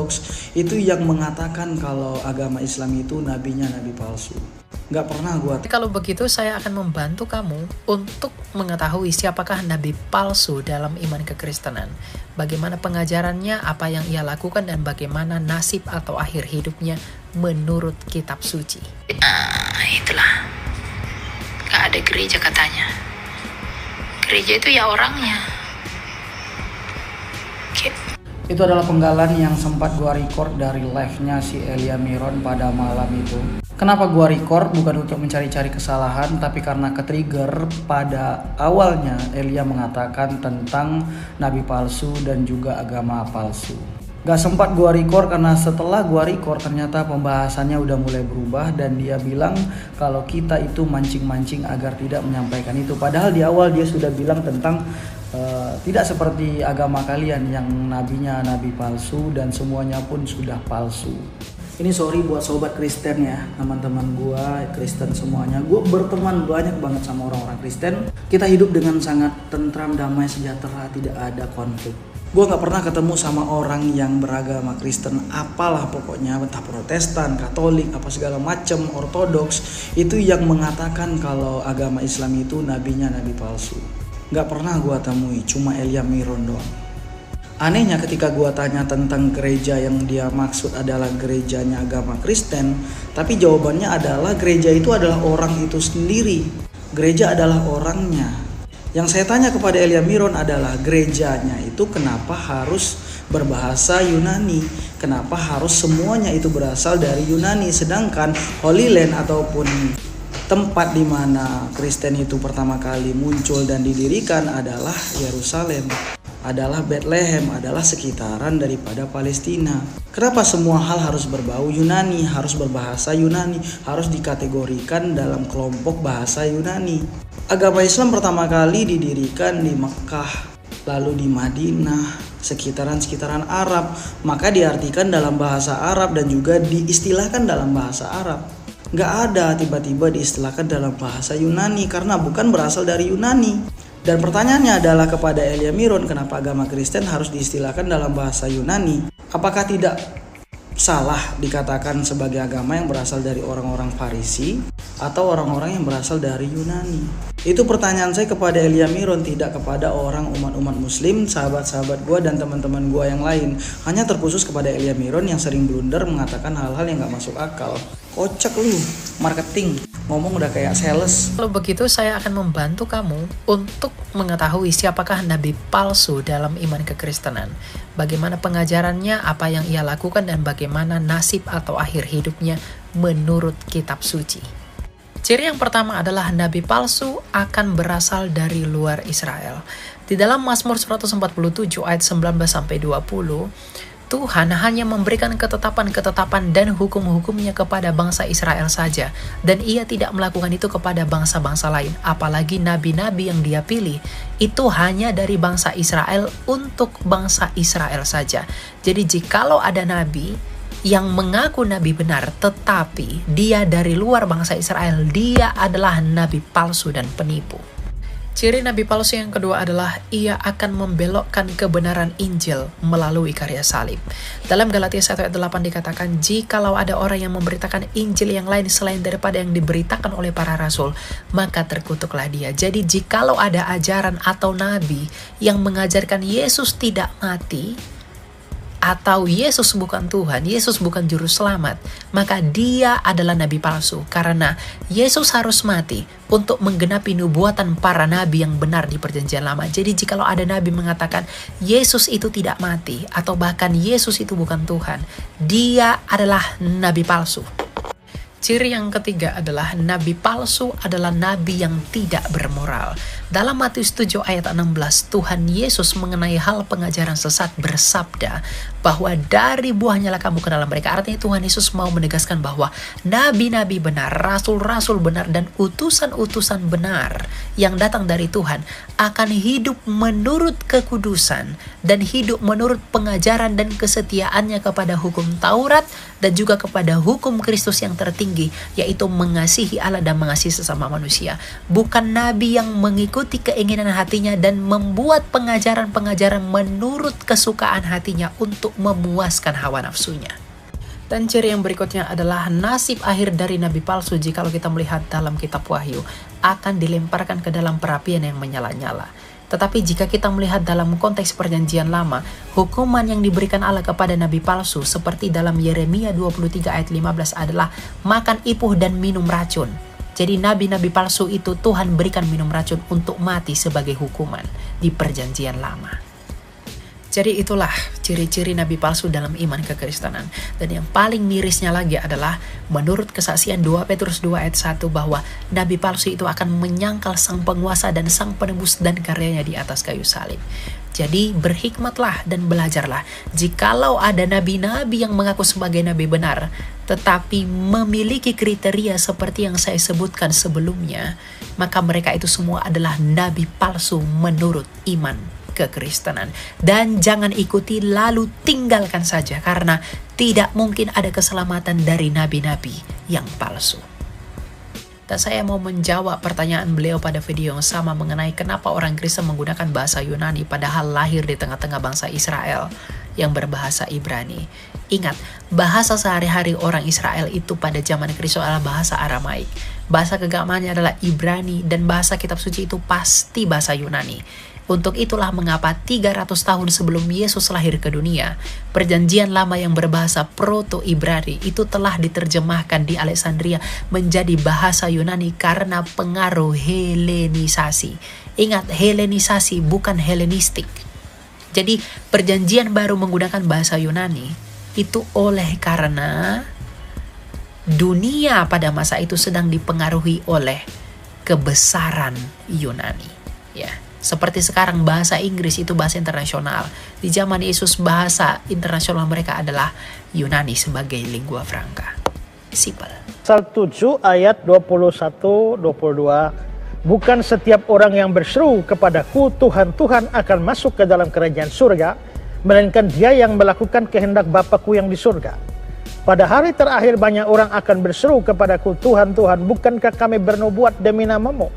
ortodoks itu yang mengatakan kalau agama Islam itu nabinya nabi palsu. Nggak pernah gua. Kalau begitu saya akan membantu kamu untuk mengetahui siapakah nabi palsu dalam iman kekristenan. Bagaimana pengajarannya, apa yang ia lakukan, dan bagaimana nasib atau akhir hidupnya menurut kitab suci. Itulah. Gak ada gereja katanya. Gereja itu ya orangnya. Itu adalah penggalan yang sempat gua record dari live-nya si Elia Miron pada malam itu. Kenapa gua record? Bukan untuk mencari-cari kesalahan, tapi karena ke-trigger pada awalnya Elia mengatakan tentang nabi palsu dan juga agama palsu. Gak sempat gua record karena setelah gua record ternyata pembahasannya udah mulai berubah dan dia bilang kalau kita itu mancing-mancing agar tidak menyampaikan itu. Padahal di awal dia sudah bilang tentang tidak seperti agama kalian yang nabinya nabi palsu dan semuanya pun sudah palsu. Ini sorry buat sobat Kristen ya, teman-teman gua Kristen semuanya. Gua berteman banyak banget sama orang-orang Kristen. Kita hidup dengan sangat tentram, damai, sejahtera, tidak ada konflik. Gua nggak pernah ketemu sama orang yang beragama Kristen, apalah pokoknya, entah Protestan, Katolik, apa segala macam, ortodoks, itu yang mengatakan kalau agama Islam itu nabinya nabi palsu. Nggak pernah gua temui, cuma Elia Miron doang. Anehnya ketika gua tanya tentang gereja yang dia maksud adalah gerejanya agama Kristen, tapi jawabannya adalah gereja itu adalah orang itu sendiri. Gereja adalah orangnya. Yang saya tanya kepada Elia Miron adalah gerejanya itu kenapa harus berbahasa Yunani? Kenapa harus semuanya itu berasal dari Yunani? Sedangkan Holy Land ataupun tempat di mana Kristen itu pertama kali muncul dan didirikan adalah Yerusalem, adalah Bethlehem, adalah sekitaran daripada Palestina. Kenapa semua hal harus berbau Yunani, harus berbahasa Yunani, harus dikategorikan dalam kelompok bahasa Yunani? Agama Islam pertama kali didirikan di Mekah, lalu di Madinah, sekitaran-sekitaran Arab, maka diartikan dalam bahasa Arab dan juga diistilahkan dalam bahasa Arab. Nggak ada tiba-tiba diistilahkan dalam bahasa Yunani karena bukan berasal dari Yunani. Dan pertanyaannya adalah kepada Elia Miron, kenapa agama Kristen harus diistilahkan dalam bahasa Yunani? Apakah tidak salah dikatakan sebagai agama yang berasal dari orang-orang Farisi atau orang-orang yang berasal dari Yunani? Itu pertanyaan saya kepada Elia Miron, tidak kepada orang umat-umat muslim, sahabat-sahabat gue dan teman-teman gue yang lain. Hanya terkhusus kepada Elia Miron yang sering blunder mengatakan hal-hal yang gak masuk akal. Kocak lu, marketing, ngomong udah kayak sales. Kalau begitu saya akan membantu kamu untuk mengetahui siapakah nabi palsu dalam iman kekristenan. Bagaimana pengajarannya, apa yang ia lakukan, dan bagaimana nasib atau akhir hidupnya menurut kitab suci. Ciri yang pertama adalah nabi palsu akan berasal dari luar Israel. Di dalam Mazmur 147 ayat 19-20, Tuhan hanya memberikan ketetapan-ketetapan dan hukum-hukumnya kepada bangsa Israel saja. Dan ia tidak melakukan itu kepada bangsa-bangsa lain. Apalagi nabi-nabi yang dia pilih, itu hanya dari bangsa Israel untuk bangsa Israel saja. Jadi jikalau ada nabi yang mengaku nabi benar, tetapi dia dari luar bangsa Israel, dia adalah nabi palsu dan penipu. Ciri nabi palsu yang kedua adalah ia akan membelokkan kebenaran Injil melalui karya salib. Dalam Galatia 1 ayat 8 dikatakan, jikalau ada orang yang memberitakan Injil yang lain selain daripada yang diberitakan oleh para rasul, maka terkutuklah dia. Jadi jikalau ada ajaran atau nabi yang mengajarkan Yesus tidak mati, atau Yesus bukan Tuhan, Yesus bukan juru selamat, maka dia adalah nabi palsu. Karena Yesus harus mati untuk menggenapi nubuatan para nabi yang benar di perjanjian lama. Jadi jikalau ada nabi mengatakan Yesus itu tidak mati, atau bahkan Yesus itu bukan Tuhan, dia adalah nabi palsu. Ciri yang ketiga adalah nabi palsu adalah nabi yang tidak bermoral. Dalam Matius 7 ayat 16, Tuhan Yesus mengenai hal pengajaran sesat bersabda bahwa dari buahnya lah kamu kenal mereka. Artinya Tuhan Yesus mau menegaskan bahwa nabi-nabi benar, rasul-rasul benar, dan utusan-utusan benar yang datang dari Tuhan akan hidup menurut kekudusan dan hidup menurut pengajaran dan kesetiaannya kepada hukum Taurat dan juga kepada hukum Kristus yang tertinggi, yaitu mengasihi Allah dan mengasihi sesama manusia. Bukan nabi yang mengikuti keinginan hatinya dan membuat pengajaran-pengajaran menurut kesukaan hatinya untuk memuaskan hawa nafsunya. Dan ciri yang berikutnya adalah nasib akhir dari nabi palsu, jikalau kita melihat dalam kitab Wahyu, akan dilemparkan ke dalam perapian yang menyala-nyala. Tetapi jika kita melihat dalam konteks perjanjian lama, hukuman yang diberikan Allah kepada nabi palsu seperti dalam Yeremia 23 ayat 15 adalah makan ipuh dan minum racun. Jadi nabi-nabi palsu itu Tuhan berikan minum racun untuk mati sebagai hukuman di perjanjian lama. Jadi itulah ciri-ciri nabi palsu dalam iman kekristenan. Dan yang paling mirisnya lagi adalah menurut kesaksian 2 Petrus 2 ayat 1 bahwa nabi palsu itu akan menyangkal sang penguasa dan sang penebus dan karyanya di atas kayu salib. Jadi berhikmatlah dan belajarlah. Jikalau ada nabi-nabi yang mengaku sebagai nabi benar, tetapi memiliki kriteria seperti yang saya sebutkan sebelumnya, maka mereka itu semua adalah nabi palsu menurut iman kekristenan. Dan jangan ikuti lalu tinggalkan saja, karena tidak mungkin ada keselamatan dari nabi-nabi yang palsu. Dan saya mau menjawab pertanyaan beliau pada video yang sama mengenai kenapa orang Kristen menggunakan bahasa Yunani padahal lahir di tengah-tengah bangsa Israel yang berbahasa Ibrani. Ingat, bahasa sehari-hari orang Israel itu pada zaman Kristus adalah bahasa Aramaik. Bahasa keagamaannya adalah Ibrani, dan bahasa kitab suci itu pasti bahasa Yunani. Untuk itulah mengapa 300 tahun sebelum Yesus lahir ke dunia, perjanjian lama yang berbahasa Proto-Ibrani itu telah diterjemahkan di Alexandria menjadi bahasa Yunani karena pengaruh Helenisasi. Ingat, Helenisasi bukan Helenistik. Jadi perjanjian baru menggunakan bahasa Yunani itu oleh karena dunia pada masa itu sedang dipengaruhi oleh kebesaran Yunani. Ya. Seperti sekarang bahasa Inggris itu bahasa internasional. Di zaman Yesus bahasa internasional mereka adalah Yunani sebagai lingua franca. Simple. Pasal 7 ayat 21-22. Bukan setiap orang yang berseru kepadaku Tuhan, Tuhan akan masuk ke dalam kerajaan surga, melainkan dia yang melakukan kehendak Bapa-Ku yang di surga. Pada hari terakhir banyak orang akan berseru kepadaku, Tuhan, Tuhan, bukankah kami bernubuat demi namamu,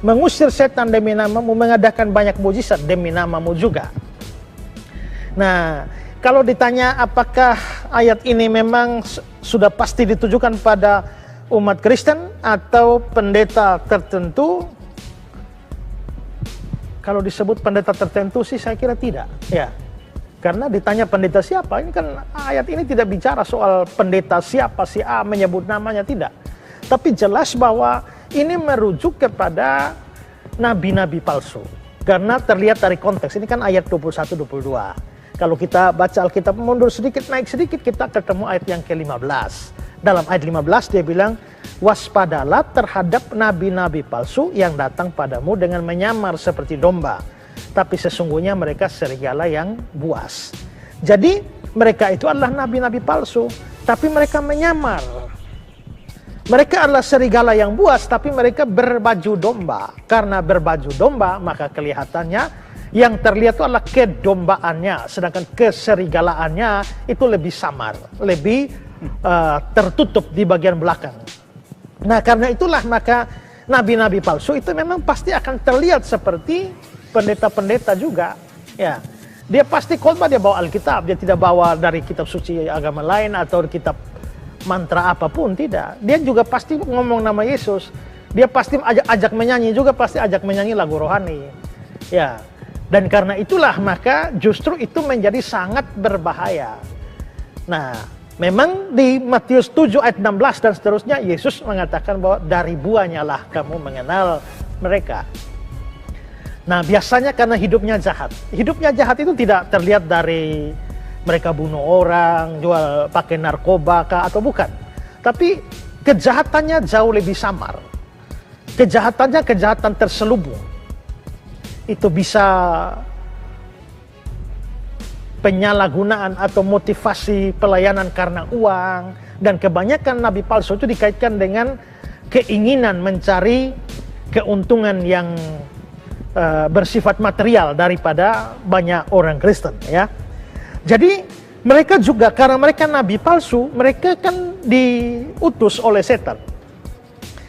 mengusir setan demi namamu, mengadakan banyak mujizat demi namamu juga. Nah, kalau ditanya apakah ayat ini memang sudah pasti ditujukan pada umat Kristen atau pendeta tertentu, kalau disebut pendeta tertentu sih saya kira tidak. Ya, karena ditanya pendeta siapa, ini kan ayat ini tidak bicara soal pendeta siapa, si A menyebut namanya, tidak. Tapi jelas bahwa ini merujuk kepada nabi-nabi palsu. Karena terlihat dari konteks, ini kan ayat 21-22. Kalau kita baca Alkitab mundur sedikit, naik sedikit, kita ketemu ayat yang ke-15. Dalam ayat 15 dia bilang, waspadalah terhadap nabi-nabi palsu yang datang padamu dengan menyamar seperti domba, tapi sesungguhnya mereka serigala yang buas. Jadi mereka itu adalah nabi-nabi palsu, tapi mereka menyamar. Mereka adalah serigala yang buas, tapi mereka berbaju domba. Karena berbaju domba, maka kelihatannya yang terlihat itu adalah kedombaannya, sedangkan keserigalaannya itu lebih samar, lebih tertutup di bagian belakang. Nah, karena itulah maka nabi-nabi palsu itu memang pasti akan terlihat seperti pendeta-pendeta juga. Ya, dia pasti khotbah, dia bawa Alkitab, dia tidak bawa dari kitab suci agama lain atau kitab mantra apapun, tidak. Dia juga pasti ngomong nama Yesus. Dia pasti ajak menyanyi juga, pasti ajak menyanyi lagu rohani. Ya. Dan karena itulah maka justru itu menjadi sangat berbahaya. Nah, memang di Matius 7 ayat 16 dan seterusnya Yesus mengatakan bahwa dari buahnya lah kamu mengenal mereka. Nah, biasanya karena hidupnya jahat. Hidupnya jahat itu tidak terlihat dari mereka bunuh orang, jual pakai narkoba kah, atau bukan. Tapi kejahatannya jauh lebih samar. Kejahatannya kejahatan terselubung. Itu bisa penyalahgunaan atau motivasi pelayanan karena uang. Dan kebanyakan nabi palsu itu dikaitkan dengan keinginan mencari keuntungan yang bersifat material daripada banyak orang Kristen, ya. Jadi mereka juga, karena mereka nabi palsu, mereka kan diutus oleh setan.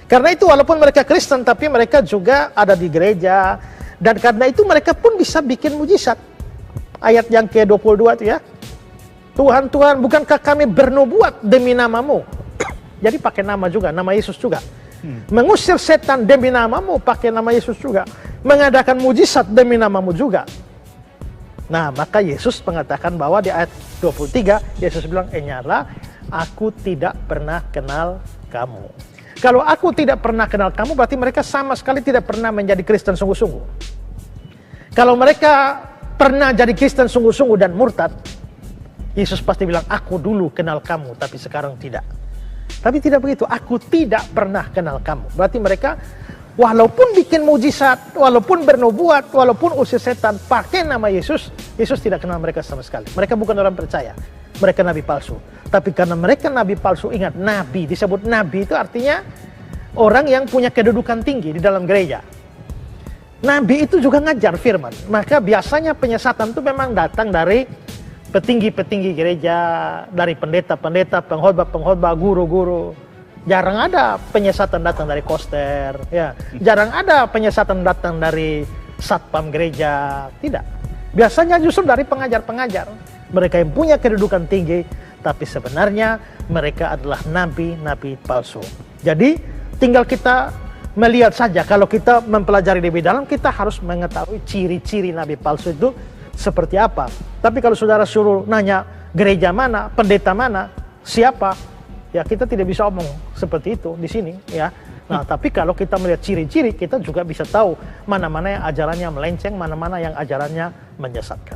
Karena itu walaupun mereka Kristen, tapi mereka juga ada di gereja. Dan karena itu mereka pun bisa bikin mujizat. Ayat yang ke-22 itu ya. Tuhan, Tuhan, bukankah kami bernubuat demi namamu? Jadi pakai nama juga, nama Yesus juga. Mengusir setan demi namamu, pakai nama Yesus juga. Mengadakan mujizat demi namamu juga. Nah, maka Yesus mengatakan bahwa di ayat 23, Yesus bilang, nyala, aku tidak pernah kenal kamu. Kalau aku tidak pernah kenal kamu, berarti mereka sama sekali tidak pernah menjadi Kristen sungguh-sungguh. Kalau mereka pernah jadi Kristen sungguh-sungguh dan murtad, Yesus pasti bilang, aku dulu kenal kamu, tapi sekarang tidak. Tapi tidak begitu, aku tidak pernah kenal kamu. Berarti mereka, walaupun bikin mujizat, walaupun bernubuat, walaupun usir setan, pakai nama Yesus, Yesus tidak kenal mereka sama sekali. Mereka bukan orang percaya, mereka nabi palsu. Tapi karena mereka nabi palsu, ingat, nabi, disebut nabi itu artinya orang yang punya kedudukan tinggi di dalam gereja. Nabi itu juga ngajar firman. Maka biasanya penyesatan itu memang datang dari petinggi-petinggi gereja, dari pendeta-pendeta, pengkhotbah-pengkhotbah, guru-guru. Jarang ada penyesatan datang dari koster, ya. Jarang ada penyesatan datang dari satpam gereja, tidak. Biasanya justru dari pengajar-pengajar. Mereka yang punya kedudukan tinggi, tapi sebenarnya mereka adalah nabi-nabi palsu. Jadi tinggal kita melihat saja, kalau kita mempelajari lebih dalam, kita harus mengetahui ciri-ciri nabi palsu itu seperti apa. Tapi kalau saudara suruh nanya gereja mana, pendeta mana, siapa, ya kita tidak bisa omong seperti itu di sini, ya. Nah, tapi kalau kita melihat ciri-ciri, kita juga bisa tahu mana-mana yang ajarannya melenceng, mana-mana yang ajarannya menyesatkan.